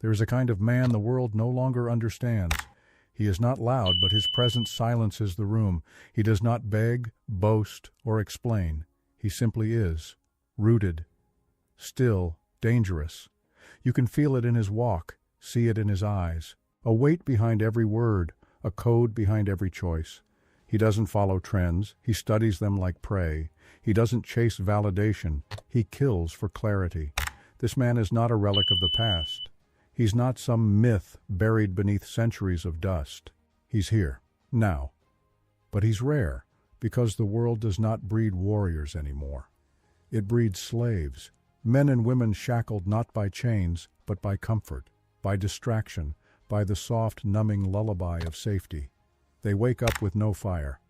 There is a kind of man the world no longer understands. He is not loud, but his presence silences the room. He does not beg, boast, or explain. He simply is, rooted, still, dangerous. You can feel it in his walk, see it in his eyes. A weight behind every word, a code behind every choice. He doesn't follow trends, he studies them like prey. He doesn't chase validation, he kills for clarity. This man is not a relic of the past. He's not some myth buried beneath centuries of dust. He's here, now. But he's rare, because the world does not breed warriors anymore. It breeds slaves, men and women shackled not by chains, but by comfort, by distraction, by the soft, numbing lullaby of safety. They wake up with no fire,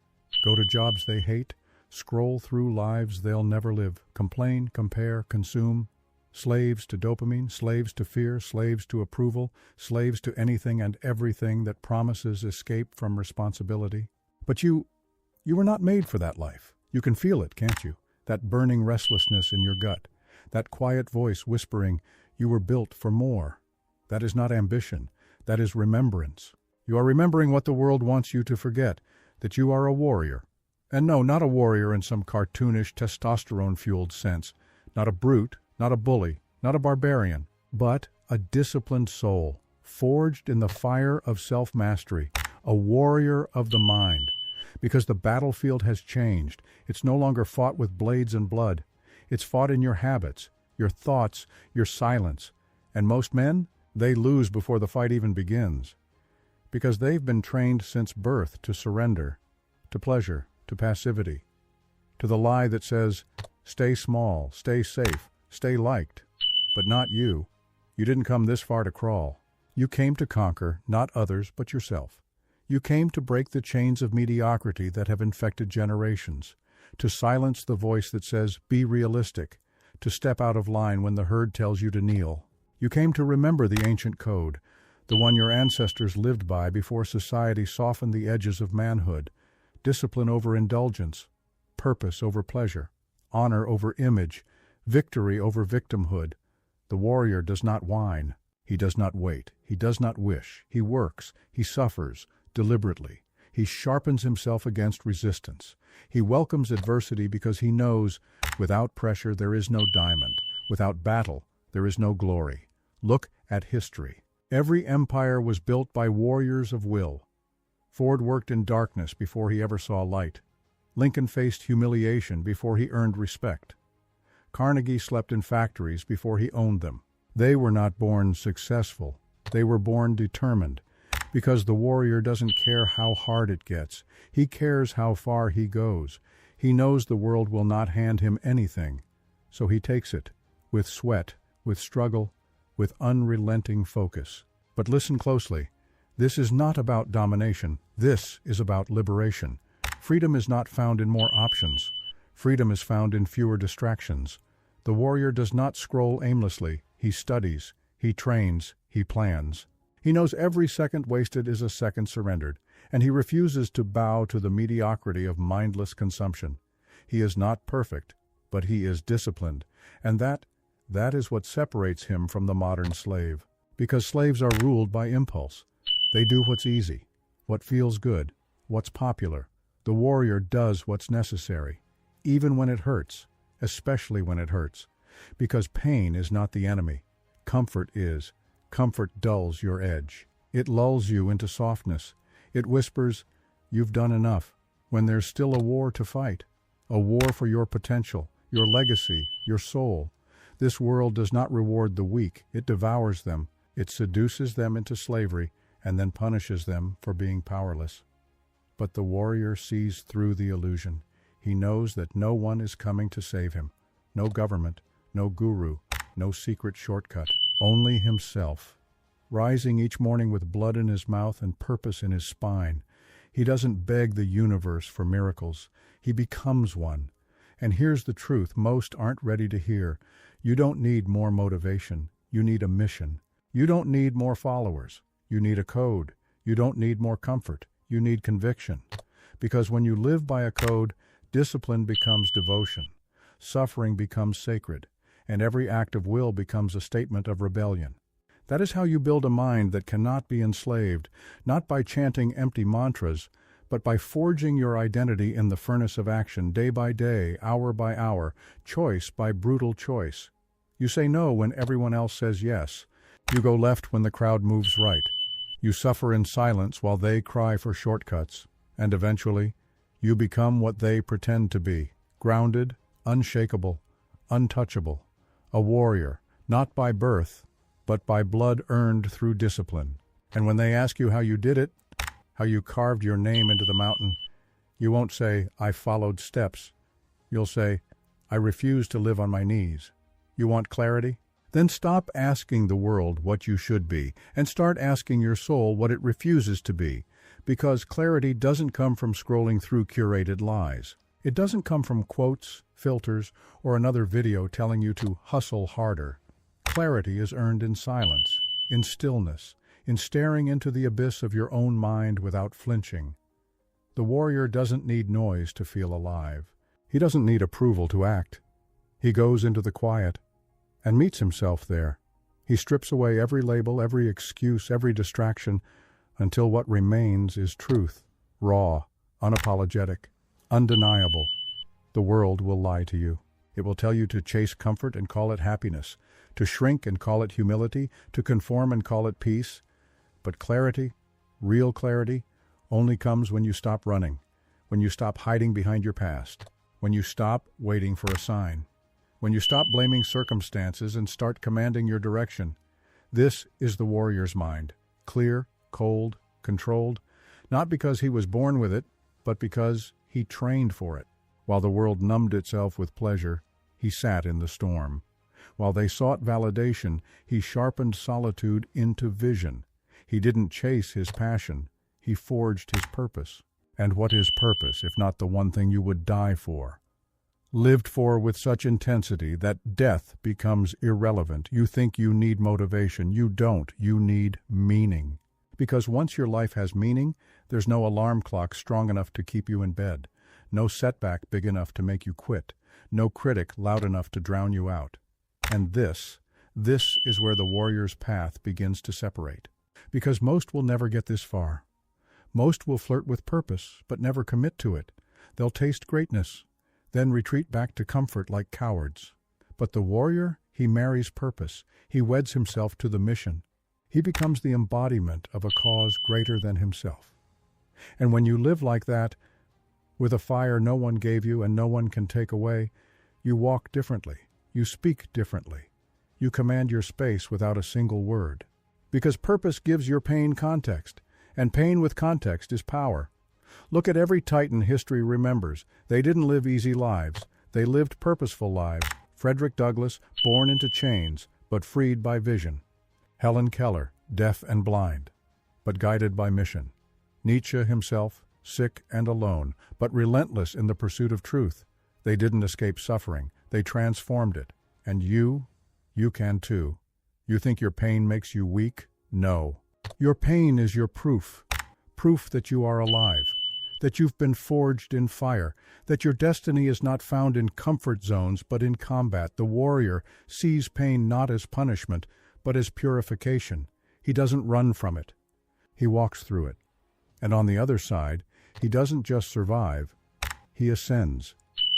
go to jobs they hate, scroll through lives they'll never live, complain, compare, consume. Slaves to dopamine, slaves to fear, slaves to approval, slaves to anything and everything that promises escape from responsibility. But you were not made for that life. You can feel it, can't you? That burning restlessness in your gut, that quiet voice whispering, you were built for more. That is not ambition, that is remembrance. You are remembering what the world wants you to forget, that you are a warrior. And no, not a warrior in some cartoonish, testosterone-fueled sense, not a brute, not a bully, not a barbarian, but a disciplined soul, forged in the fire of self-mastery, a warrior of the mind. Because the battlefield has changed. It's no longer fought with blades and blood. It's fought in your habits, your thoughts, your silence. And most men, they lose before the fight even begins. Because they've been trained since birth to surrender, to pleasure, to passivity, to the lie that says, stay small, stay safe, stay liked, but not you. You didn't come this far to crawl. You came to conquer, not others, but yourself. You came to break the chains of mediocrity that have infected generations, to silence the voice that says, be realistic, to step out of line when the herd tells you to kneel. You came to remember the ancient code, the one your ancestors lived by before society softened the edges of manhood, discipline over indulgence, purpose over pleasure, honor over image, victory over victimhood. The warrior does not whine. He does not wait. He does not wish. He works. He suffers, deliberately. He sharpens himself against resistance. He welcomes adversity because he knows, without pressure there is no diamond. Without battle, there is no glory. Look at history. Every empire was built by warriors of will. Ford worked in darkness before he ever saw light. Lincoln faced humiliation before he earned respect. Carnegie slept in factories before he owned them. They were not born successful. They were born determined. Because the warrior doesn't care how hard it gets. He cares how far he goes. He knows the world will not hand him anything. So he takes it, with sweat, with struggle, with unrelenting focus. But listen closely. This is not about domination. This is about liberation. Freedom is not found in more options. Freedom is found in fewer distractions. The warrior does not scroll aimlessly. He studies, he trains, he plans. He knows every second wasted is a second surrendered, and he refuses to bow to the mediocrity of mindless consumption. He is not perfect, but he is disciplined, and that is what separates him from the modern slave. Because slaves are ruled by impulse. They do what's easy, what feels good, what's popular. The warrior does what's necessary, even when it hurts, especially when it hurts. Because pain is not the enemy. Comfort is. Comfort dulls your edge. It lulls you into softness. It whispers, you've done enough, when there's still a war to fight. A war for your potential, your legacy, your soul. This world does not reward the weak. It devours them. It seduces them into slavery and then punishes them for being powerless. But the warrior sees through the illusion. He knows that no one is coming to save him. No government, no guru, no secret shortcut. Only himself. Rising each morning with blood in his mouth and purpose in his spine. He doesn't beg the universe for miracles. He becomes one. And here's the truth most aren't ready to hear. You don't need more motivation. You need a mission. You don't need more followers. You need a code. You don't need more comfort. You need conviction. Because when you live by a code, discipline becomes devotion. Suffering becomes sacred. And every act of will becomes a statement of rebellion. That is how you build a mind that cannot be enslaved, not by chanting empty mantras, but by forging your identity in the furnace of action, day by day, hour by hour, choice by brutal choice. You say no when everyone else says yes. You go left when the crowd moves right. You suffer in silence while they cry for shortcuts. And eventually, you become what they pretend to be, grounded, unshakable, untouchable, a warrior, not by birth, but by blood earned through discipline. And when they ask you how you did it, how you carved your name into the mountain, you won't say, I followed steps. You'll say, I refuse to live on my knees. You want clarity? Then stop asking the world what you should be, and start asking your soul what it refuses to be, because clarity doesn't come from scrolling through curated lies. It doesn't come from quotes, filters, or another video telling you to hustle harder. Clarity is earned in silence, in stillness, in staring into the abyss of your own mind without flinching. The warrior doesn't need noise to feel alive. He doesn't need approval to act. He goes into the quiet and meets himself there. He strips away every label, every excuse, every distraction, until what remains is truth, raw, unapologetic, undeniable. The world will lie to you. It will tell you to chase comfort and call it happiness, to shrink and call it humility, to conform and call it peace. But clarity, real clarity, only comes when you stop running, when you stop hiding behind your past, when you stop waiting for a sign, when you stop blaming circumstances and start commanding your direction. This is the warrior's mind, clear, cold, controlled, not because he was born with it, but because he trained for it. While the world numbed itself with pleasure, he sat in the storm. While they sought validation, he sharpened solitude into vision. He didn't chase his passion, he forged his purpose. And what is purpose, if not the one thing you would die for? Lived for with such intensity that death becomes irrelevant. You think you need motivation. You don't. You need meaning. Because once your life has meaning, there's no alarm clock strong enough to keep you in bed, no setback big enough to make you quit, no critic loud enough to drown you out. And this is where the warrior's path begins to separate. Because most will never get this far. Most will flirt with purpose, but never commit to it. They'll taste greatness, then retreat back to comfort like cowards. But the warrior, he marries purpose. He weds himself to the mission. He becomes the embodiment of a cause greater than himself. And when you live like that, with a fire no one gave you and no one can take away, you walk differently. You speak differently. You command your space without a single word. Because purpose gives your pain context, and pain with context is power. Look at every titan history remembers. They didn't live easy lives. They lived purposeful lives. Frederick Douglass, born into chains, but freed by vision. Helen Keller, deaf and blind, but guided by mission. Nietzsche himself, sick and alone, but relentless in the pursuit of truth. They didn't escape suffering. They transformed it. And you can too. You think your pain makes you weak? No. Your pain is your proof. Proof that you are alive, that you've been forged in fire, that your destiny is not found in comfort zones but in combat. The warrior sees pain not as punishment, but as purification. He doesn't run from it. He walks through it. And on the other side, he doesn't just survive, he ascends.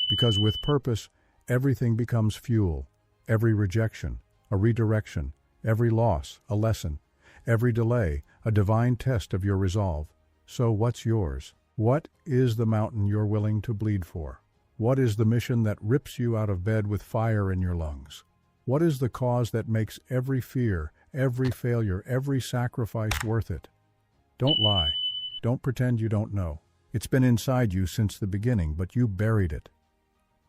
Because with purpose, everything becomes fuel. Every rejection, a redirection. Every loss, a lesson. Every delay, a divine test of your resolve. So what's yours? What is the mountain you're willing to bleed for? What is the mission that rips you out of bed with fire in your lungs? What is the cause that makes every fear, every failure, every sacrifice worth it? Don't lie. Don't pretend you don't know. It's been inside you since the beginning, but you buried it.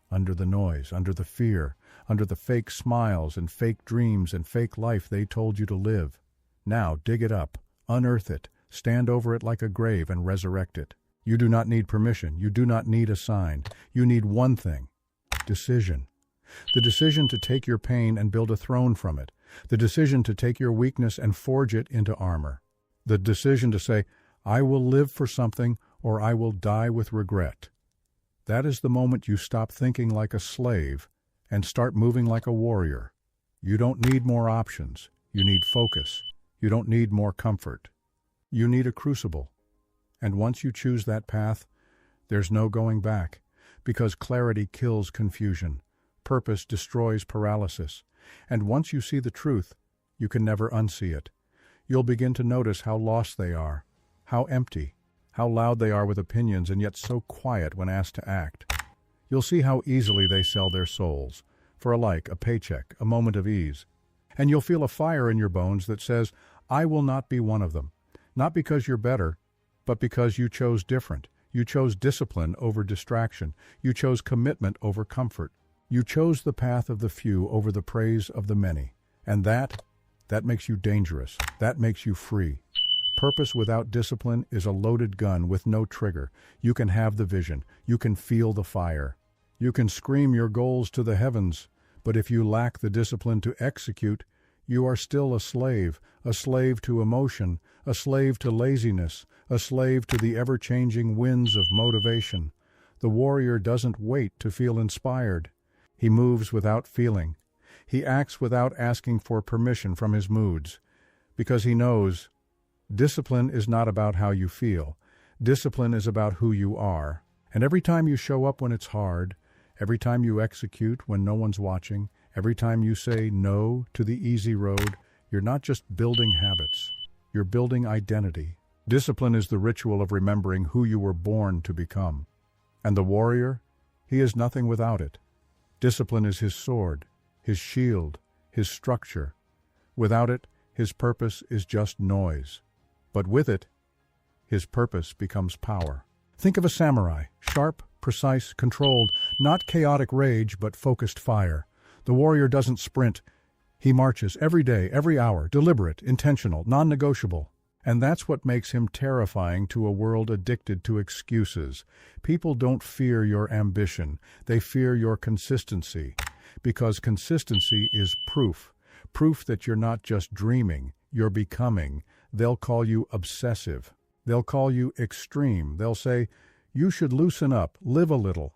Under the noise, under the fear, under the fake smiles and fake dreams and fake life they told you to live. Now dig it up, unearth it, stand over it like a grave and resurrect it. You do not need permission. You do not need a sign. You need one thing: decision. The decision to take your pain and build a throne from it. The decision to take your weakness and forge it into armor. The decision to say, I will live for something or I will die with regret. That is the moment you stop thinking like a slave and start moving like a warrior. You don't need more options. You need focus. You don't need more comfort. You need a crucible. And once you choose that path, there's no going back, because clarity kills confusion. Purpose destroys paralysis. And once you see the truth, you can never unsee it. You'll begin to notice how lost they are, how empty, how loud they are with opinions and yet so quiet when asked to act. You'll see how easily they sell their souls, for a like, a paycheck, a moment of ease. And you'll feel a fire in your bones that says, I will not be one of them. Not because you're better, but because you chose different. You chose discipline over distraction. You chose commitment over comfort. You chose the path of the few over the praise of the many. And that makes you dangerous. That makes you free. Purpose without discipline is a loaded gun with no trigger. You can have the vision. You can feel the fire. You can scream your goals to the heavens, but if you lack the discipline to execute, you are still a slave to emotion, a slave to laziness, a slave to the ever-changing winds of motivation. The warrior doesn't wait to feel inspired. He moves without feeling. He acts without asking for permission from his moods, because he knows discipline is not about how you feel. Discipline is about who you are. And every time you show up when it's hard, every time you execute when no one's watching, every time you say no to the easy road, you're not just building habits, you're building identity. Discipline is the ritual of remembering who you were born to become. And the warrior, he is nothing without it. Discipline is his sword, his shield, his structure. Without it, his purpose is just noise. But with it, his purpose becomes power. Think of a samurai, sharp, precise, controlled, not chaotic rage, but focused fire. The warrior doesn't sprint. He marches every day, every hour, deliberate, intentional, non-negotiable. And that's what makes him terrifying to a world addicted to excuses. People don't fear your ambition. They fear your consistency. Because consistency is proof. Proof that you're not just dreaming, you're becoming. They'll call you obsessive. They'll call you extreme. They'll say, you should loosen up, live a little.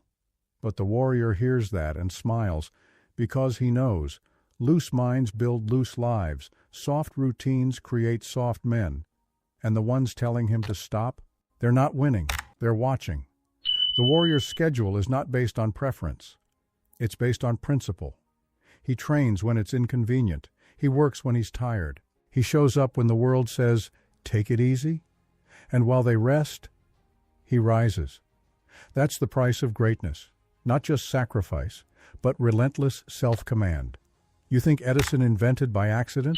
But the warrior hears that and smiles, because he knows loose minds build loose lives, soft routines create soft men. And the ones telling him to stop, they're not winning, they're watching. The warrior's schedule is not based on preference. It's based on principle. He trains when it's inconvenient. He works when he's tired. He shows up when the world says, take it easy. And while they rest, he rises. That's the price of greatness. Not just sacrifice, but relentless self-command. You think Edison invented by accident?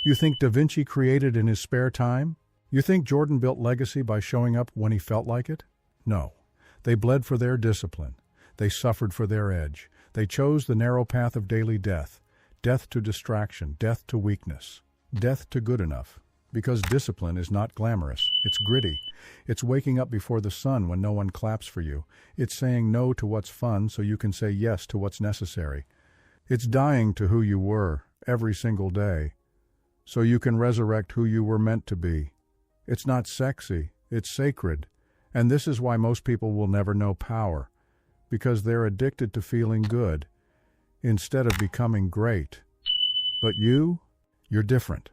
You think Da Vinci created in his spare time? You think Jordan built legacy by showing up when he felt like it? No. They bled for their discipline. They suffered for their edge. They chose the narrow path of daily death. Death to distraction, death to weakness, death to good enough. Because discipline is not glamorous. It's gritty. It's waking up before the sun when no one claps for you. It's saying no to what's fun so you can say yes to what's necessary. It's dying to who you were every single day so you can resurrect who you were meant to be. It's not sexy. It's sacred. And this is why most people will never know power, because they're addicted to feeling good instead of becoming great. But you're different.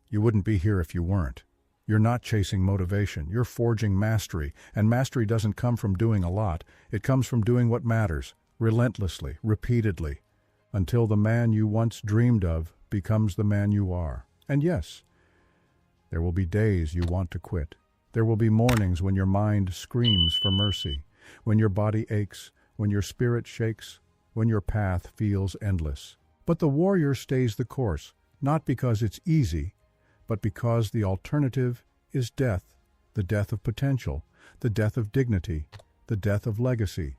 You wouldn't be here if you weren't. You're not chasing motivation. You're forging mastery. And mastery doesn't come from doing a lot. It comes from doing what matters, relentlessly, repeatedly, until the man you once dreamed of becomes the man you are. And yes, there will be days you want to quit. There will be mornings when your mind screams for mercy, when your body aches, when your spirit shakes, when your path feels endless. But the warrior stays the course, not because it's easy, but because the alternative is death, the death of potential, the death of dignity, the death of legacy.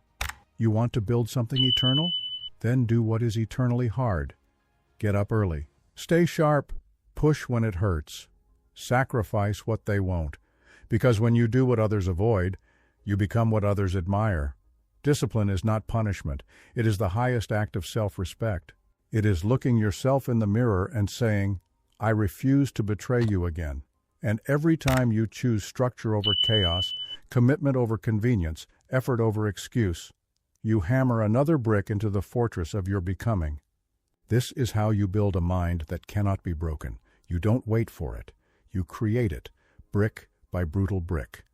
You want to build something eternal? Then do what is eternally hard. Get up early. Stay sharp. Push when it hurts. Sacrifice what they won't. Because when you do what others avoid, you become what others admire. Discipline is not punishment. It is the highest act of self-respect. It is looking yourself in the mirror and saying, I refuse to betray you again. And every time you choose structure over chaos, commitment over convenience, effort over excuse, you hammer another brick into the fortress of your becoming. This is how you build a mind that cannot be broken. You don't wait for it. You create it, brick by brutal brick.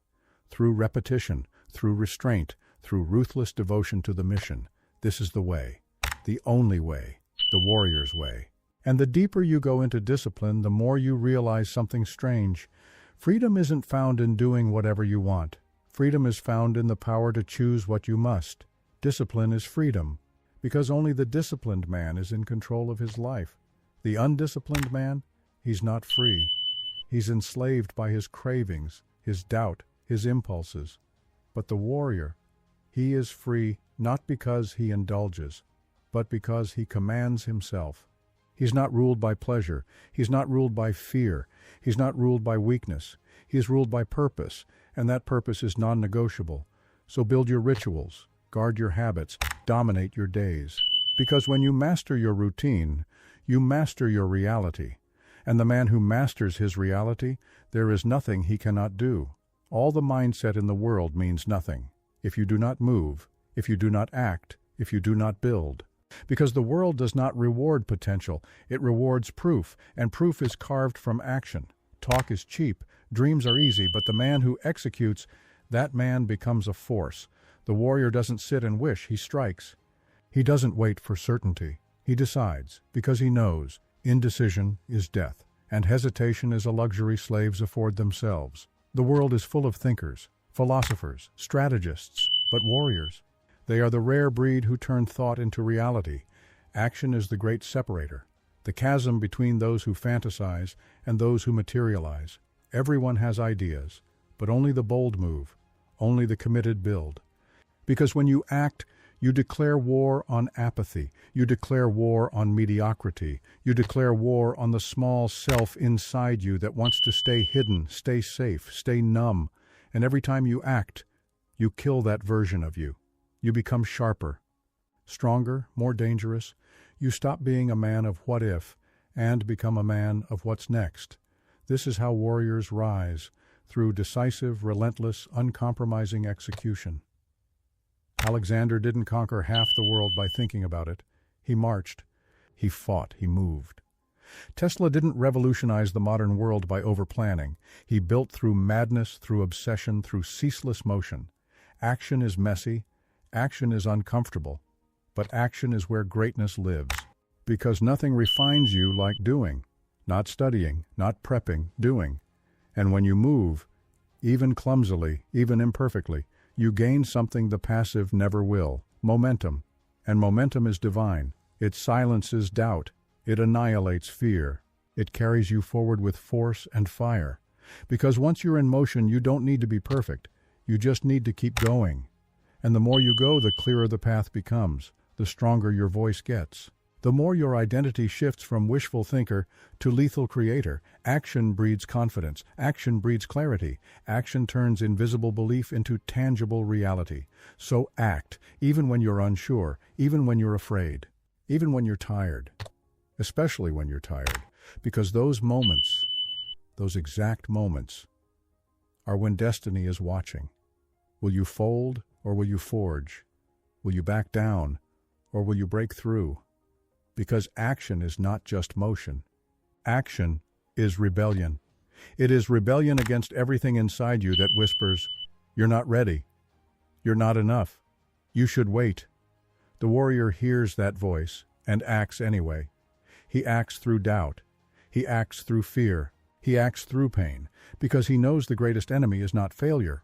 Through repetition, through restraint, through ruthless devotion to the mission. This is the way. The only way. The warrior's way. And the deeper you go into discipline, the more you realize something strange. Freedom isn't found in doing whatever you want. Freedom is found in the power to choose what you must. Discipline is freedom, because only the disciplined man is in control of his life. The undisciplined man, he's not free. He's enslaved by his cravings, his doubt, his impulses. But the warrior, he is free not because he indulges, but because he commands himself. He's not ruled by pleasure. He's not ruled by fear. He's not ruled by weakness. He is ruled by purpose, and that purpose is non-negotiable. So build your rituals, guard your habits, dominate your days. Because when you master your routine, you master your reality. And the man who masters his reality, there is nothing he cannot do. All the mindset in the world means nothing if you do not move, if you do not act, if you do not build. Because the world does not reward potential, it rewards proof, and proof is carved from action. Talk is cheap, dreams are easy, but the man who executes, that man becomes a force. The warrior doesn't sit and wish, he strikes. He doesn't wait for certainty. He decides, because he knows indecision is death, and hesitation is a luxury slaves afford themselves. The world is full of thinkers, philosophers, strategists, but warriors. They are the rare breed who turn thought into reality. Action is the great separator, the chasm between those who fantasize and those who materialize. Everyone has ideas, but only the bold move, only the committed build. Because when you act, you declare war on apathy, you declare war on mediocrity, you declare war on the small self inside you that wants to stay hidden, stay safe, stay numb. And every time you act, you kill that version of you. You become sharper, stronger, more dangerous. You stop being a man of what if and become a man of what's next. This is how warriors rise, through decisive, relentless, uncompromising execution. Alexander didn't conquer half the world by thinking about it. He marched. He fought. He moved. Tesla didn't revolutionize the modern world by overplanning. He built through madness, through obsession, through ceaseless motion. Action is messy. Action is uncomfortable. But action is where greatness lives. Because nothing refines you like doing. Not studying, not prepping, doing. And when you move, even clumsily, even imperfectly, you gain something the passive never will, momentum. And momentum is divine. It silences doubt. It annihilates fear. It carries you forward with force and fire. Because once you're in motion, you don't need to be perfect. You just need to keep going. And the more you go, the clearer the path becomes, the stronger your voice gets. The more your identity shifts from wishful thinker to lethal creator. Action breeds confidence. Action breeds clarity. Action turns invisible belief into tangible reality. So act, even when you're unsure, even when you're afraid, even when you're tired. Especially when you're tired. Because those moments, those exact moments, are when destiny is watching. Will you fold or will you forge? Will you back down or will you break through? Because action is not just motion. Action is rebellion. It is rebellion against everything inside you that whispers, "You're not ready. You're not enough. You should wait." The warrior hears that voice and acts anyway. He acts through doubt. He acts through fear. He acts through pain, because he knows the greatest enemy is not failure.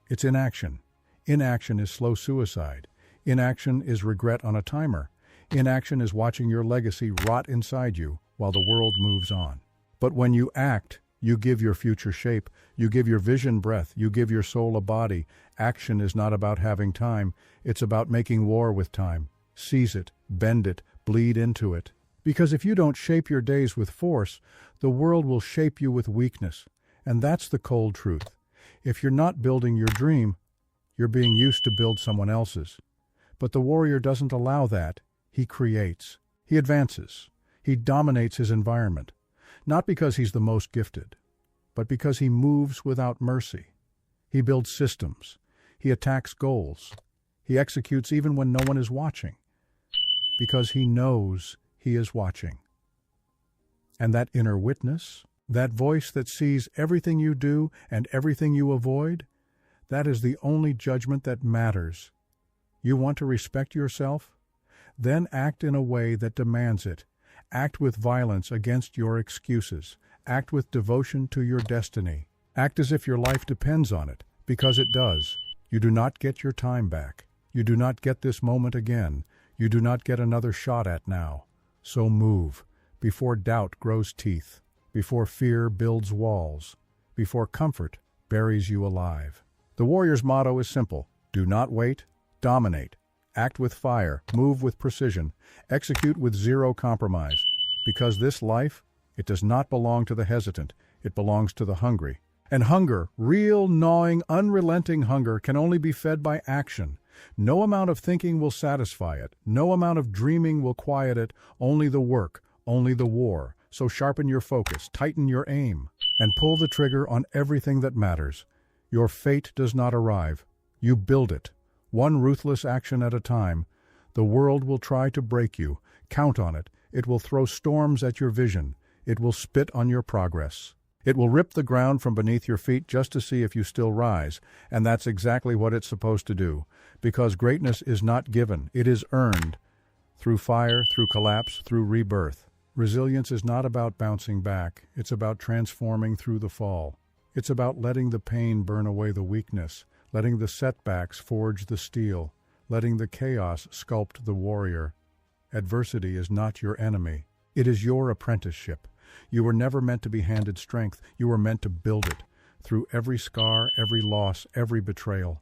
It's inaction. Inaction is slow suicide. Inaction is regret on a timer. Inaction is watching your legacy rot inside you while the world moves on. But when you act, you give your future shape, you give your vision breath, you give your soul a body. Action is not about having time, it's about making war with time. Seize it, bend it, bleed into it. Because if you don't shape your days with force, the world will shape you with weakness. And that's the cold truth. If you're not building your dream, you're being used to build someone else's. But the warrior doesn't allow that. He creates. He advances. He dominates his environment. Not because he's the most gifted, but because he moves without mercy. He builds systems. He attacks goals. He executes even when no one is watching. Because he knows he is watching. And that inner witness, That voice that sees everything you do and everything you avoid, that is the only judgment that matters. You want to respect yourself? Then act in a way that demands it. Act with violence against your excuses. Act with devotion to your destiny. Act as if your life depends on it, because it does. You do not get your time back. You do not get this moment again. You do not get another shot at now. So move, before doubt grows teeth, before fear builds walls, before comfort buries you alive. The warrior's motto is simple: do not wait, dominate. Act with fire, move with precision, execute with zero compromise. Because this life, it does not belong to the hesitant, it belongs to the hungry. And hunger, real, gnawing, unrelenting hunger, can only be fed by action. No amount of thinking will satisfy it. No amount of dreaming will quiet it. Only the work, only the war. So sharpen your focus, tighten your aim, and pull the trigger on everything that matters. Your fate does not arrive. You build it. One ruthless action at a time. The world will try to break you. Count on it. It will throw storms at your vision. It will spit on your progress. It will rip the ground from beneath your feet just to see if you still rise. And that's exactly what it's supposed to do. Because greatness is not given. It is earned. Through fire, through collapse, through rebirth. Resilience is not about bouncing back. It's about transforming through the fall. It's about letting the pain burn away the weakness, letting the setbacks forge the steel, letting the chaos sculpt the warrior. Adversity is not your enemy. It is your apprenticeship. You were never meant to be handed strength. You were meant to build it. Through every scar, every loss, every betrayal.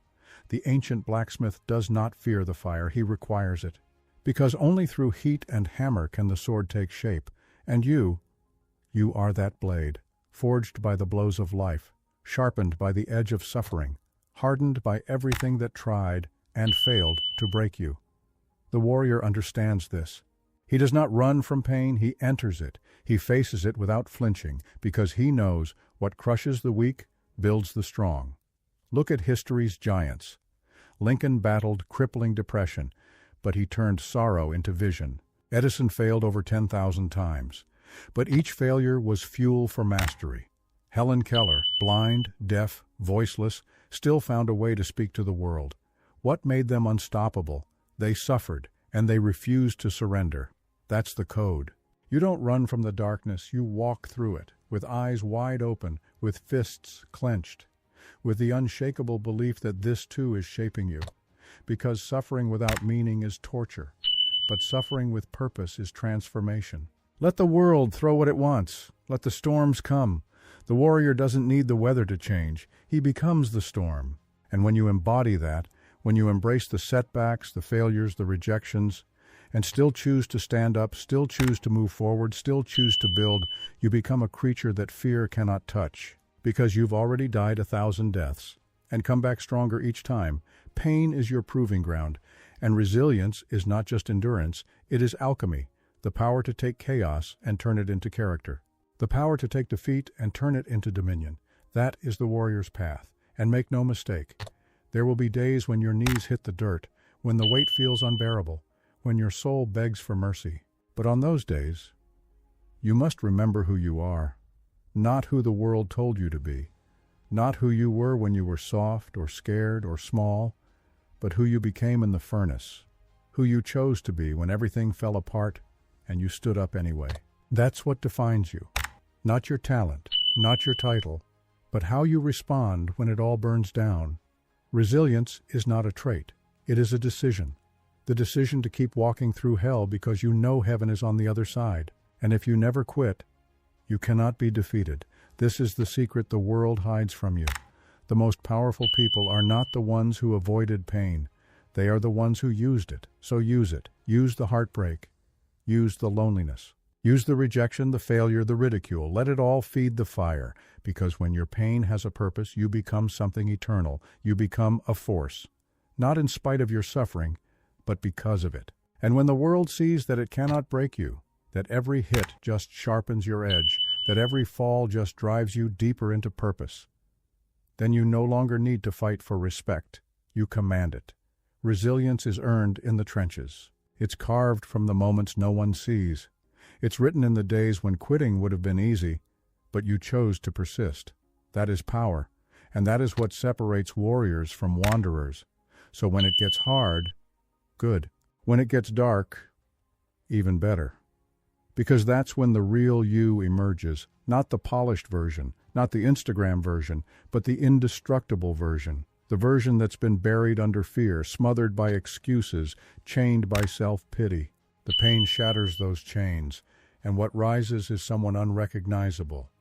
The ancient blacksmith does not fear the fire. He requires it. Because only through heat and hammer can the sword take shape. And you are that blade, forged by the blows of life, sharpened by the edge of suffering, hardened by everything that tried and failed to break you. The warrior understands this. He does not run from pain, he enters it. He faces it without flinching, because he knows what crushes the weak builds the strong. Look at history's giants. Lincoln battled crippling depression, but he turned sorrow into vision. Edison failed over 10,000 times, but each failure was fuel for mastery. Helen Keller, blind, deaf, voiceless, still found a way to speak to the world. What made them unstoppable? They suffered, and they refused to surrender. That's the code. You don't run from the darkness, you walk through it, with eyes wide open, with fists clenched, with the unshakable belief that this too is shaping you. Because suffering without meaning is torture, but suffering with purpose is transformation. Let the world throw what it wants. Let the storms come. The warrior doesn't need the weather to change. He becomes the storm. And when you embody that, when you embrace the setbacks, the failures, the rejections, and still choose to stand up, still choose to move forward, still choose to build, you become a creature that fear cannot touch. Because you've already died 1,000 deaths, and come back stronger each time. Pain is your proving ground, and resilience is not just endurance, it is alchemy, the power to take chaos and turn it into character. The power to take defeat and turn it into dominion. That is the warrior's path. And make no mistake, there will be days when your knees hit the dirt, when the weight feels unbearable, when your soul begs for mercy. But on those days, you must remember who you are, not who the world told you to be, not who you were when you were soft or scared or small, but who you became in the furnace, who you chose to be when everything fell apart and you stood up anyway. That's what defines you. Not your talent, not your title, but how you respond when it all burns down. Resilience is not a trait. It is a decision. The decision to keep walking through hell because you know heaven is on the other side. And if you never quit, you cannot be defeated. This is the secret the world hides from you. The most powerful people are not the ones who avoided pain. They are the ones who used it. So use it. Use the heartbreak. Use the loneliness. Use the rejection, the failure, the ridicule. Let it all feed the fire. Because when your pain has a purpose, you become something eternal. You become a force. Not in spite of your suffering, but because of it. And when the world sees that it cannot break you, that every hit just sharpens your edge, that every fall just drives you deeper into purpose, then you no longer need to fight for respect. You command it. Resilience is earned in the trenches. It's carved from the moments no one sees. It's written in the days when quitting would have been easy, but you chose to persist. That is power, and that is what separates warriors from wanderers. So when it gets hard, good. When it gets dark, even better. Because that's when the real you emerges, not the polished version, not the Instagram version, but the indestructible version. The version that's been buried under fear, smothered by excuses, chained by self-pity. The pain shatters those chains, and what rises is someone unrecognizable.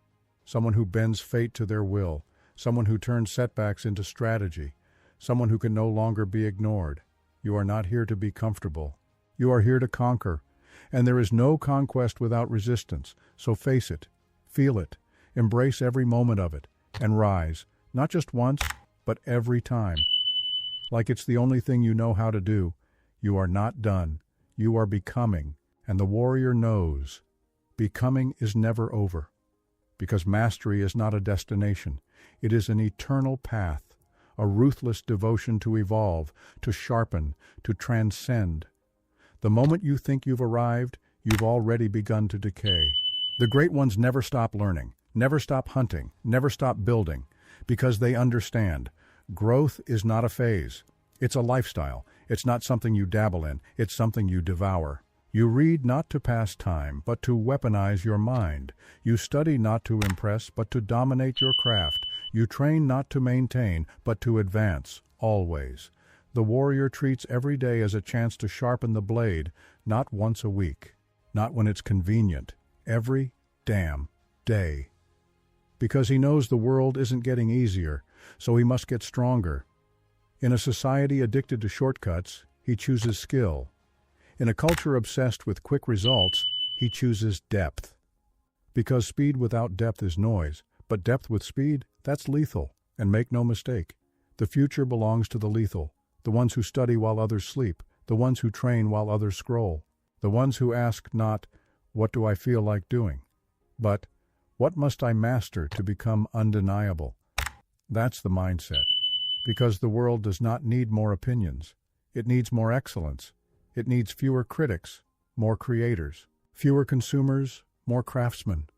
Someone who bends fate to their will, someone who turns setbacks into strategy, someone who can no longer be ignored. You are not here to be comfortable. You are here to conquer, and there is no conquest without resistance. So face it, feel it, embrace every moment of it, and rise, not just once, but every time. Like it's the only thing you know how to do. You are not done. You are becoming, and the warrior knows. Becoming is never over, because mastery is not a destination. It is an eternal path, a ruthless devotion to evolve, to sharpen, to transcend. The moment you think you've arrived, you've already begun to decay. The great ones never stop learning, never stop hunting, never stop building, because they understand. Growth is not a phase. It's a lifestyle. It's not something you dabble in. It's something you devour. You read not to pass time, but to weaponize your mind. You study not to impress, but to dominate your craft. You train not to maintain, but to advance, always. The warrior treats every day as a chance to sharpen the blade, not once a week, not when it's convenient, every damn day. Because he knows the world isn't getting easier, so he must get stronger. In a society addicted to shortcuts, he chooses skill. In a culture obsessed with quick results, he chooses depth. Because speed without depth is noise, but depth with speed, that's lethal. And make no mistake, the future belongs to the lethal, the ones who study while others sleep, the ones who train while others scroll, the ones who ask not, "What do I feel like doing?" but, "What must I master to become undeniable?" That's the mindset. Because the world does not need more opinions. It needs more excellence. It needs fewer critics, more creators. Fewer consumers, more craftsmen.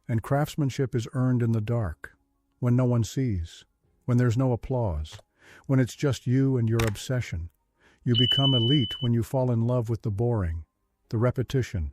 And craftsmanship is earned in the dark, when no one sees, when there's no applause, when it's just you and your obsession. You become elite when you fall in love with the boring, the repetition,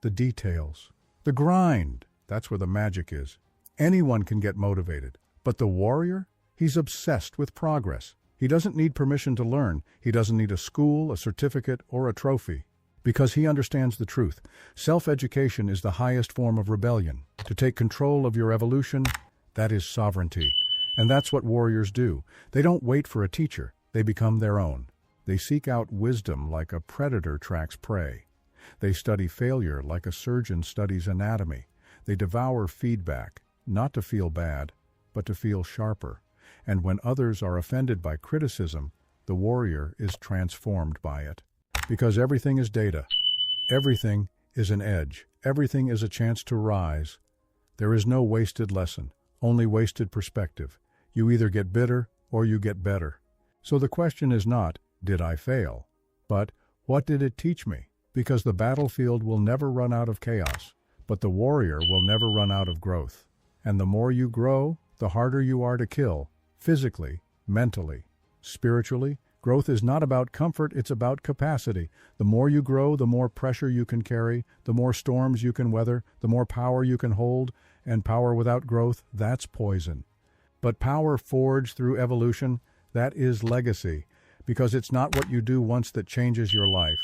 the details, the grind. That's where the magic is. Anyone can get motivated, but the warrior? He's obsessed with progress. He doesn't need permission to learn. He doesn't need a school, a certificate, or a trophy. Because he understands the truth. Self-education is the highest form of rebellion. To take control of your evolution, that is sovereignty. And that's what warriors do. They don't wait for a teacher. They become their own. They seek out wisdom like a predator tracks prey. They study failure like a surgeon studies anatomy. They devour feedback, not to feel bad, but to feel sharper. And when others are offended by criticism, the warrior is transformed by it. Because everything is data. Everything is an edge. Everything is a chance to rise. There is no wasted lesson, only wasted perspective. You either get bitter or you get better. So the question is not, did I fail? But, what did it teach me? Because the battlefield will never run out of chaos, but the warrior will never run out of growth. And the more you grow, the harder you are to kill, physically, mentally, spiritually. Growth is not about comfort, it's about capacity. The more you grow, the more pressure you can carry, the more storms you can weather, the more power you can hold, and power without growth, that's poison. But power forged through evolution, that is legacy, because it's not what you do once that changes your life.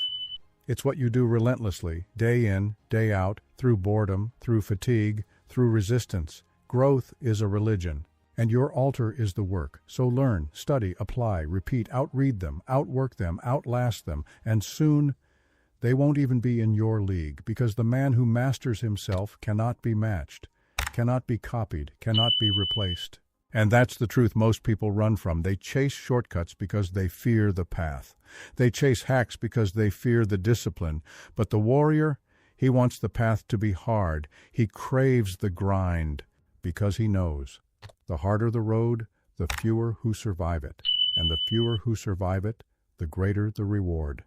It's what you do relentlessly, day in, day out, through boredom, through fatigue, through resistance. Growth is a religion. And your altar is the work. So learn, study, apply, repeat, outread them, outwork them, outlast them, and soon they won't even be in your league, because the man who masters himself cannot be matched, cannot be copied, cannot be replaced. And that's the truth most people run from. They chase shortcuts because they fear the path. They chase hacks because they fear the discipline. But the warrior, he wants the path to be hard. He craves the grind because he knows. The harder the road, the fewer who survive it, and the fewer who survive it, the greater the reward.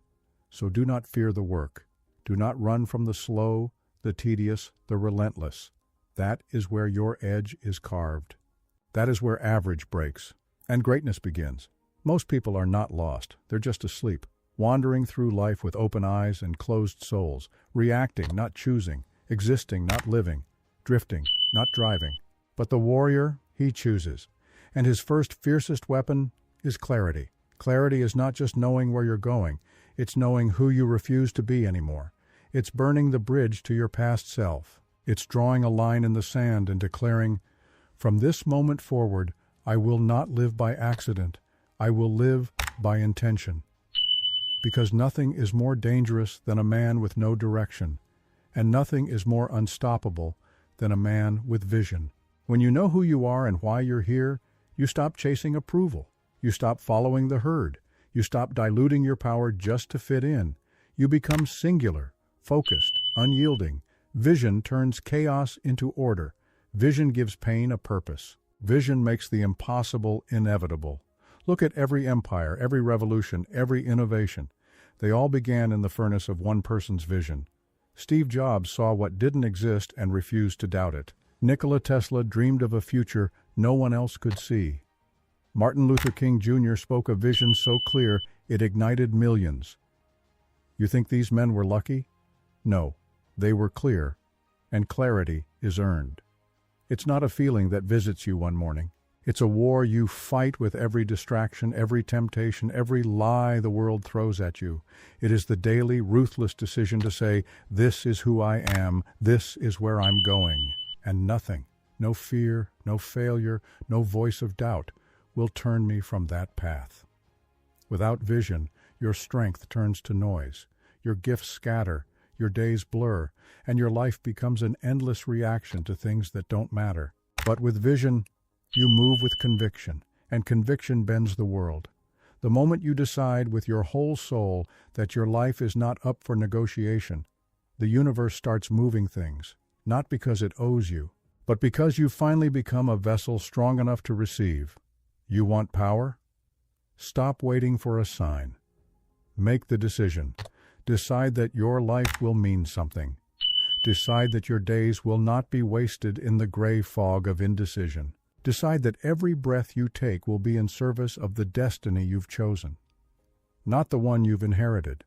So do not fear the work. Do not run from the slow, the tedious, the relentless. That is where your edge is carved. That is where average breaks, and greatness begins. Most people are not lost, they're just asleep, wandering through life with open eyes and closed souls, reacting, not choosing, existing, not living, drifting, not driving. But the warrior, he chooses. And his first, fiercest weapon is clarity. Clarity is not just knowing where you're going, it's knowing who you refuse to be anymore. It's burning the bridge to your past self. It's drawing a line in the sand and declaring, from this moment forward, I will not live by accident. I will live by intention. Because nothing is more dangerous than a man with no direction, and nothing is more unstoppable than a man with vision. When you know who you are and why you're here, you stop chasing approval. You stop following the herd. You stop diluting your power just to fit in. You become singular, focused, unyielding. Vision turns chaos into order. Vision gives pain a purpose. Vision makes the impossible inevitable. Look at every empire, every revolution, every innovation. They all began in the furnace of one person's vision. Steve Jobs saw what didn't exist and refused to doubt it. Nikola Tesla dreamed of a future no one else could see. Martin Luther King Jr. spoke a vision so clear it ignited millions. You think these men were lucky? No, they were clear, and clarity is earned. It's not a feeling that visits you one morning. It's a war you fight with every distraction, every temptation, every lie the world throws at you. It is the daily, ruthless decision to say, this is who I am, this is where I'm going, and nothing, no fear, no failure, no voice of doubt, will turn me from that path. Without vision, your strength turns to noise, your gifts scatter, your days blur, and your life becomes an endless reaction to things that don't matter. But with vision, you move with conviction, and conviction bends the world. The moment you decide with your whole soul that your life is not up for negotiation, the universe starts moving things, not because it owes you, but because you finally become a vessel strong enough to receive. You want power? Stop waiting for a sign. Make the decision. Decide that your life will mean something. Decide that your days will not be wasted in the gray fog of indecision. Decide that every breath you take will be in service of the destiny you've chosen, not the one you've inherited.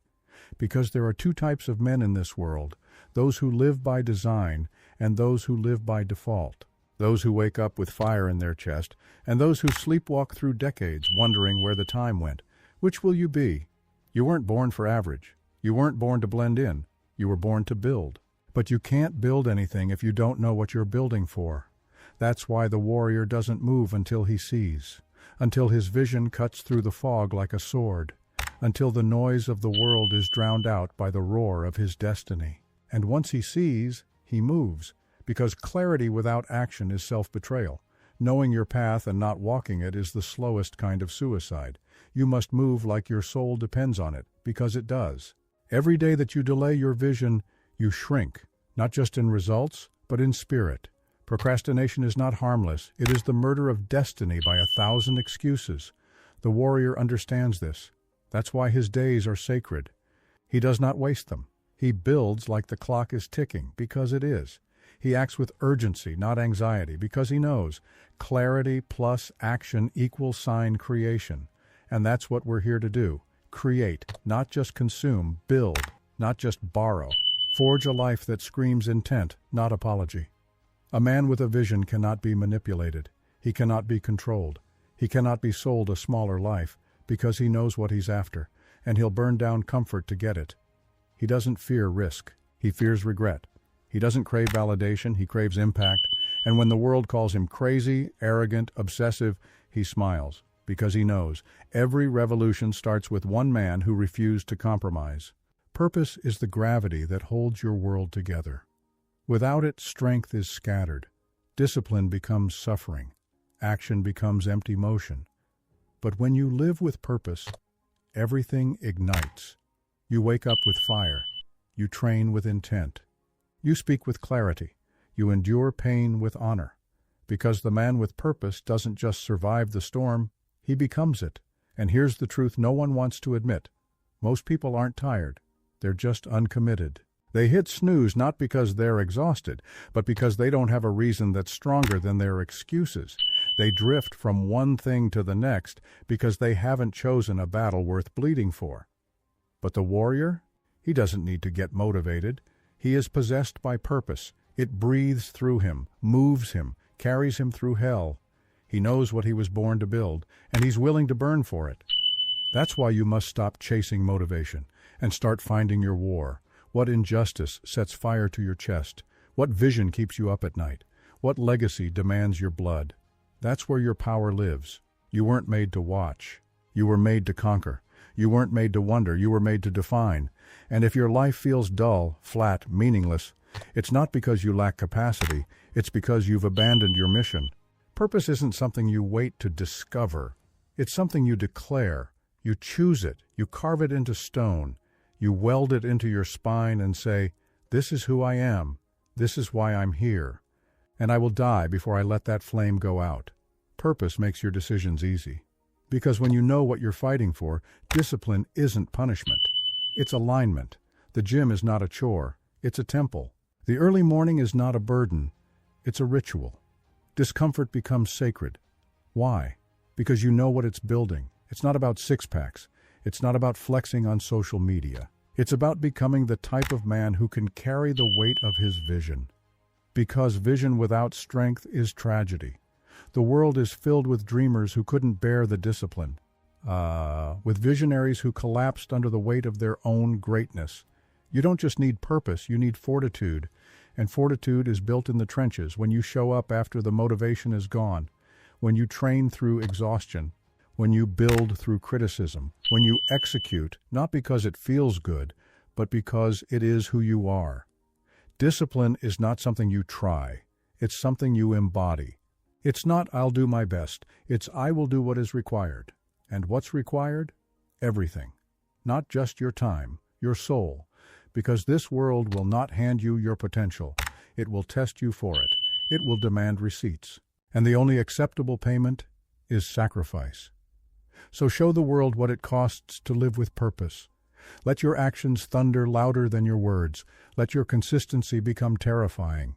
Because there are two types of men in this world, those who live by design and those who live by default. Those who wake up with fire in their chest and those who sleepwalk through decades wondering where the time went. Which will you be? You weren't born for average. You weren't born to blend in. You were born to build. But you can't build anything if you don't know what you're building for. That's why the warrior doesn't move until he sees, until his vision cuts through the fog like a sword, until the noise of the world is drowned out by the roar of his destiny. And once he sees, he moves, because clarity without action is self-betrayal. Knowing your path and not walking it is the slowest kind of suicide. You must move like your soul depends on it, because it does. Every day that you delay your vision, you shrink, not just in results, but in spirit. Procrastination is not harmless. It is the murder of destiny by 1,000 excuses. The warrior understands this. That's why his days are sacred. He does not waste them. He builds like the clock is ticking, because it is. He acts with urgency, not anxiety, because he knows clarity plus action equals sign creation. And that's what we're here to do. Create, not just consume, build, not just borrow. Forge a life that screams intent, not apology. A man with a vision cannot be manipulated. He cannot be controlled. He cannot be sold a smaller life, because he knows what he's after, and he'll burn down comfort to get it. He doesn't fear risk. He fears regret. He doesn't crave validation. He craves impact. And when the world calls him crazy, arrogant, obsessive, he smiles, because he knows every revolution starts with one man who refused to compromise. Purpose is the gravity that holds your world together. Without it, strength is scattered. Discipline becomes suffering. Action becomes empty motion. But when you live with purpose, everything ignites. You wake up with fire. You train with intent. You speak with clarity. You endure pain with honor. Because the man with purpose doesn't just survive the storm, he becomes it. And here's the truth no one wants to admit. Most people aren't tired. They're just uncommitted. They hit snooze not because they're exhausted, but because they don't have a reason that's stronger than their excuses. They drift from one thing to the next because they haven't chosen a battle worth bleeding for. But the warrior? He doesn't need to get motivated. He is possessed by purpose. It breathes through him, moves him, carries him through hell. He knows what he was born to build, and he's willing to burn for it. That's why you must stop chasing motivation and start finding your war. What injustice sets fire to your chest? What vision keeps you up at night? What legacy demands your blood? That's where your power lives. You weren't made to watch. You were made to conquer. You weren't made to wonder. You were made to define. And if your life feels dull, flat, meaningless, it's not because you lack capacity. It's because you've abandoned your mission. Purpose isn't something you wait to discover. It's something you declare. You choose it. You carve it into stone. You weld it into your spine and say, "This is who I am. This is why I'm here. And I will die before I let that flame go out." Purpose makes your decisions easy. Because when you know what you're fighting for, discipline isn't punishment. It's alignment. The gym is not a chore. It's a temple. The early morning is not a burden. It's a ritual. Discomfort becomes sacred. Why? Because you know what it's building. It's not about six-packs. It's not about flexing on social media. It's about becoming the type of man who can carry the weight of his vision. Because vision without strength is tragedy. The world is filled with dreamers who couldn't bear the discipline. With visionaries who collapsed under the weight of their own greatness. You don't just need purpose, you need fortitude. And fortitude is built in the trenches, when you show up after the motivation is gone, when you train through exhaustion, when you build through criticism, when you execute, not because it feels good, but because it is who you are. Discipline is not something you try. It's something you embody. It's not "I'll do my best." It's "I will do what is required." And what's required? Everything. Not just your time, your soul. Because this world will not hand you your potential. It will test you for it. It will demand receipts. And the only acceptable payment is sacrifice. So show the world what it costs to live with purpose. Let your actions thunder louder than your words. Let your consistency become terrifying.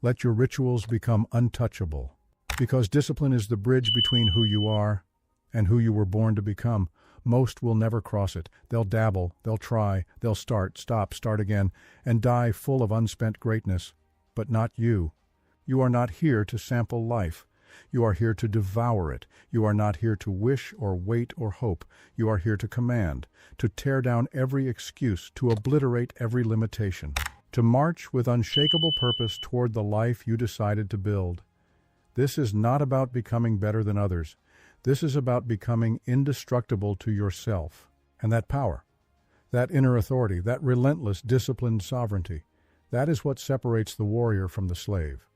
Let your rituals become untouchable. Because discipline is the bridge between who you are and who you were born to become. Most will never cross it. They'll dabble, they'll try, they'll start, start again, and die full of unspent greatness. But not you. You are not here to sample life. You are here to devour it. You are not here to wish or wait or hope. You are here to command, to tear down every excuse, to obliterate every limitation, to march with unshakable purpose toward the life you decided to build. This is not about becoming better than others. This is about becoming indestructible to yourself. And that power, that inner authority, that relentless, disciplined sovereignty, that is what separates the warrior from the slave.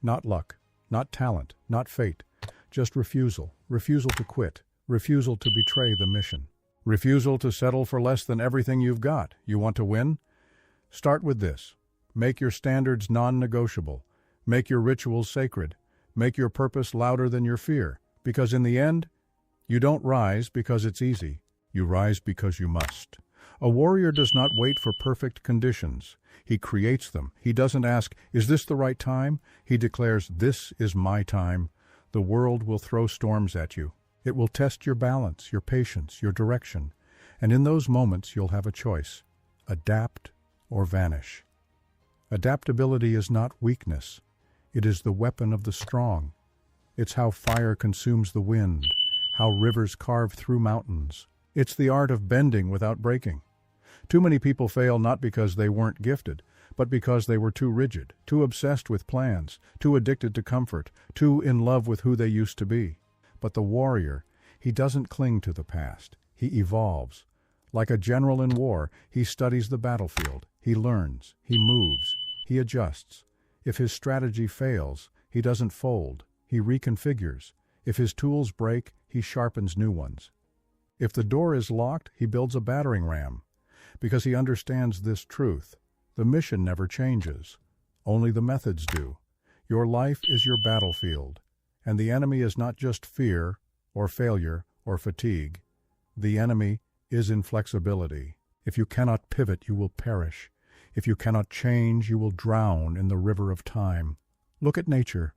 Not luck, not talent, not fate, just refusal. Refusal to quit. Refusal to betray the mission. Refusal to settle for less than everything you've got. You want to win? Start with this. Make your standards non-negotiable. Make your rituals sacred. Make your purpose louder than your fear. Because in the end, you don't rise because it's easy. You rise because you must. A warrior does not wait for perfect conditions. He creates them. He doesn't ask, "Is this the right time?" He declares, "This is my time." The world will throw storms at you. It will test your balance, your patience, your direction. And in those moments, you'll have a choice. Adapt or vanish. Adaptability is not weakness. It is the weapon of the strong. It's how fire consumes the wind, how rivers carve through mountains. It's the art of bending without breaking. Too many people fail not because they weren't gifted, but because they were too rigid, too obsessed with plans, too addicted to comfort, too in love with who they used to be. But the warrior, he doesn't cling to the past. He evolves. Like a general in war, he studies the battlefield. He learns. He moves. He adjusts. If his strategy fails, he doesn't fold. He reconfigures. If his tools break, he sharpens new ones. If the door is locked, he builds a battering ram. Because he understands this truth. The mission never changes. Only the methods do. Your life is your battlefield. And the enemy is not just fear, or failure, or fatigue. The enemy is inflexibility. If you cannot pivot, you will perish. If you cannot change, you will drown in the river of time. Look at nature.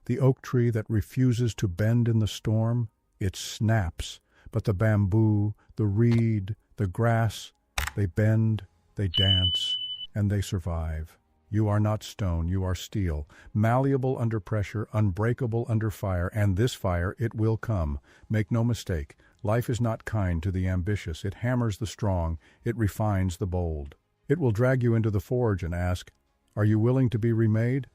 The oak tree that refuses to bend in the storm, it snaps. But the bamboo, the reed, the grass, they bend, they dance, and they survive. You are not stone, you are steel, malleable under pressure, unbreakable under fire, and this fire, it will come. Make no mistake, life is not kind to the ambitious. It hammers the strong, it refines the bold. It will drag you into the forge and ask, are you willing to be remade?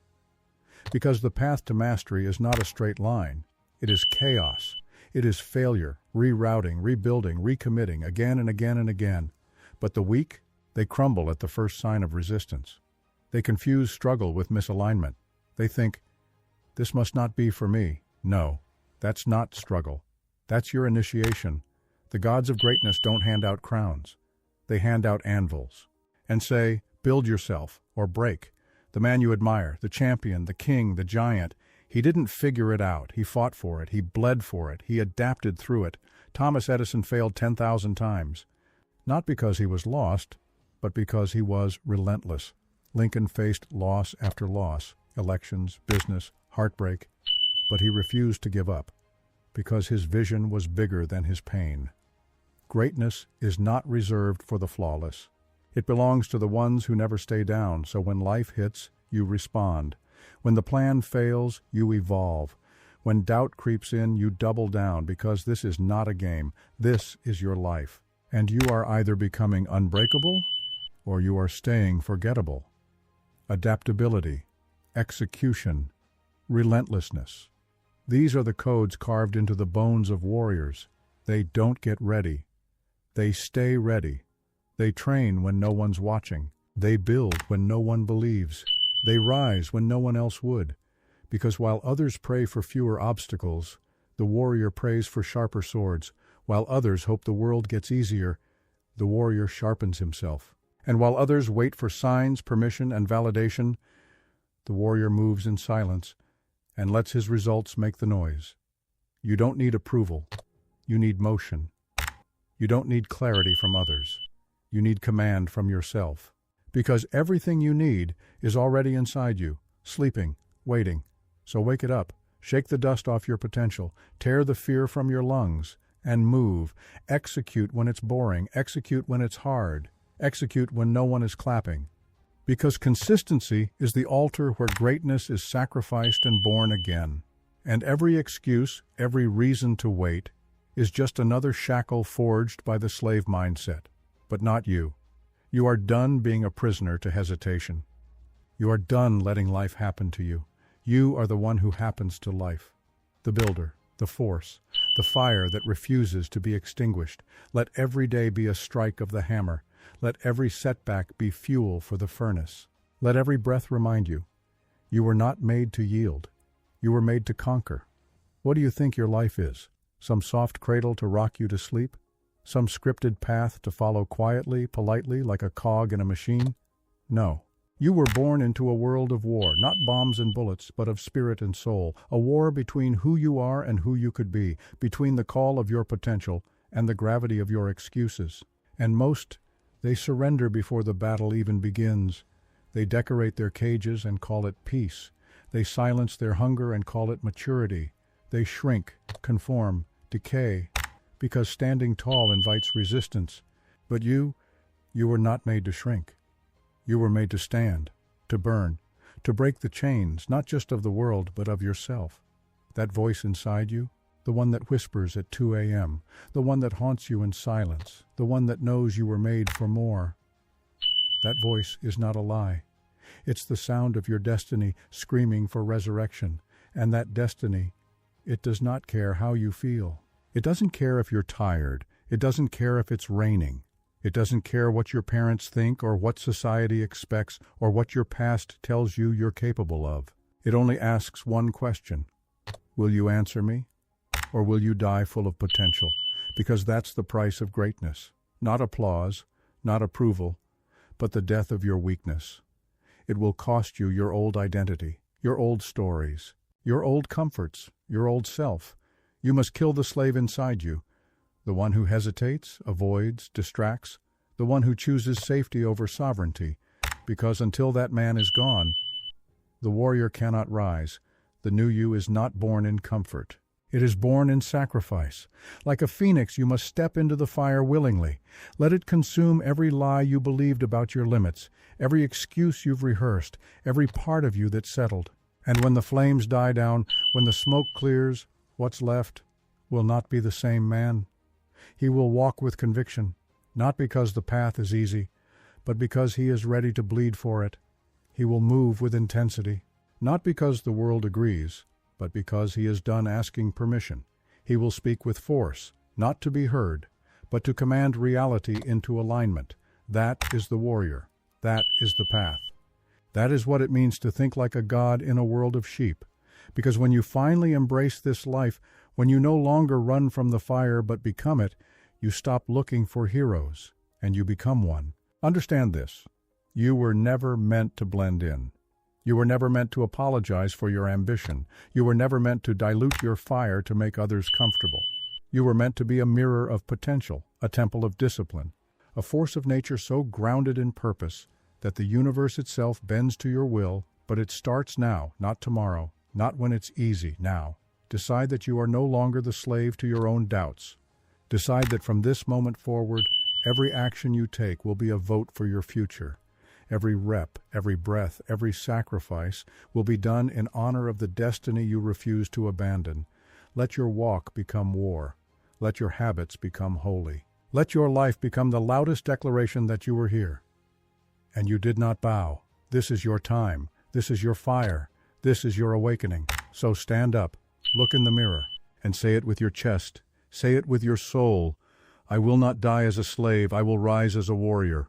Because the path to mastery is not a straight line. It is chaos. It is failure, rerouting, rebuilding, recommitting, again and again and again. But the weak, they crumble at the first sign of resistance. They confuse struggle with misalignment. They think, this must not be for me. No, that's not struggle. That's your initiation. The gods of greatness don't hand out crowns. They hand out anvils and say, build yourself or break. The man you admire, the champion, the king, the giant, he didn't figure it out. He fought for it. He bled for it. He adapted through it. Thomas Edison failed 10,000 times. Not because he was lost, but because he was relentless. Lincoln faced loss after loss, elections, business, heartbreak, but he refused to give up because his vision was bigger than his pain. Greatness is not reserved for the flawless. It belongs to the ones who never stay down, so when life hits, you respond. When the plan fails, you evolve. When doubt creeps in, you double down because this is not a game. This is your life. And you are either becoming unbreakable or you are staying forgettable. Adaptability, execution, relentlessness. These are the codes carved into the bones of warriors. They don't get ready. They stay ready. They train when no one's watching. They build when no one believes. They rise when no one else would. Because while others pray for fewer obstacles, the warrior prays for sharper swords. While others hope the world gets easier, the warrior sharpens himself. And while others wait for signs, permission, and validation, the warrior moves in silence and lets his results make the noise. You don't need approval. You need motion. You don't need clarity from others. You need command from yourself. Because everything you need is already inside you, sleeping, waiting. So wake it up. Shake the dust off your potential. Tear the fear from your lungs and move. Execute when it's boring. Execute when it's hard. Execute when no one is clapping. Because consistency is the altar where greatness is sacrificed and born again. And every excuse, every reason to wait, is just another shackle forged by the slave mindset. But not you. You are done being a prisoner to hesitation. You are done letting life happen to you. You are the one who happens to life. The builder, the force, the fire that refuses to be extinguished. Let every day be a strike of the hammer. Let every setback be fuel for the furnace. Let every breath remind you, you were not made to yield. You were made to conquer. What do you think your life is? Some soft cradle to rock you to sleep? Some scripted path to follow quietly, politely, like a cog in a machine? No. You were born into a world of war, not bombs and bullets, but of spirit and soul. A war between who you are and who you could be, between the call of your potential and the gravity of your excuses. And most, they surrender before the battle even begins. They decorate their cages and call it peace. They silence their hunger and call it maturity. They shrink, conform, decay, because standing tall invites resistance. But you were not made to shrink. You were made to stand, to burn, to break the chains, not just of the world, but of yourself. That voice inside you, the one that whispers at 2 a.m., the one that haunts you in silence, the one that knows you were made for more. That voice is not a lie. It's the sound of your destiny screaming for resurrection. And that destiny, it does not care how you feel. It doesn't care if you're tired. It doesn't care if it's raining. It doesn't care what your parents think or what society expects or what your past tells you you're capable of. It only asks one question. Will you answer me? Or will you die full of potential? Because that's the price of greatness. Not applause, not approval, but the death of your weakness. It will cost you your old identity, your old stories, your old comforts, your old self. You must kill the slave inside you, the one who hesitates, avoids, distracts, the one who chooses safety over sovereignty. because until that man is gone, the warrior cannot rise. The new you is not born in comfort. It is born in sacrifice. Like a phoenix, you must step into the fire willingly. Let it consume every lie you believed about your limits, every excuse you've rehearsed, every part of you that's settled. And when the flames die down, when the smoke clears, what's left will not be the same man. He will walk with conviction, not because the path is easy, but because he is ready to bleed for it. He will move with intensity, not because the world agrees, but because he is done asking permission. He will speak with force, not to be heard, but to command reality into alignment. That is the warrior. That is the path. That is what it means to think like a god in a world of sheep. Because when you finally embrace this life, when you no longer run from the fire but become it, you stop looking for heroes, and you become one. Understand this. You were never meant to blend in. You were never meant to apologize for your ambition. You were never meant to dilute your fire to make others comfortable. You were meant to be a mirror of potential, a temple of discipline, a force of nature so grounded in purpose that the universe itself bends to your will, but it starts now, not tomorrow, not when it's easy, now. Decide that you are no longer the slave to your own doubts. Decide that from this moment forward, every action you take will be a vote for your future. Every rep, every breath, every sacrifice will be done in honor of the destiny you refuse to abandon. Let your walk become war. Let your habits become holy. Let your life become the loudest declaration that you were here. And you did not bow. This is your time. This is your fire. This is your awakening. So stand up, look in the mirror, and say it with your chest. Say it with your soul. I will not die as a slave. I will rise as a warrior.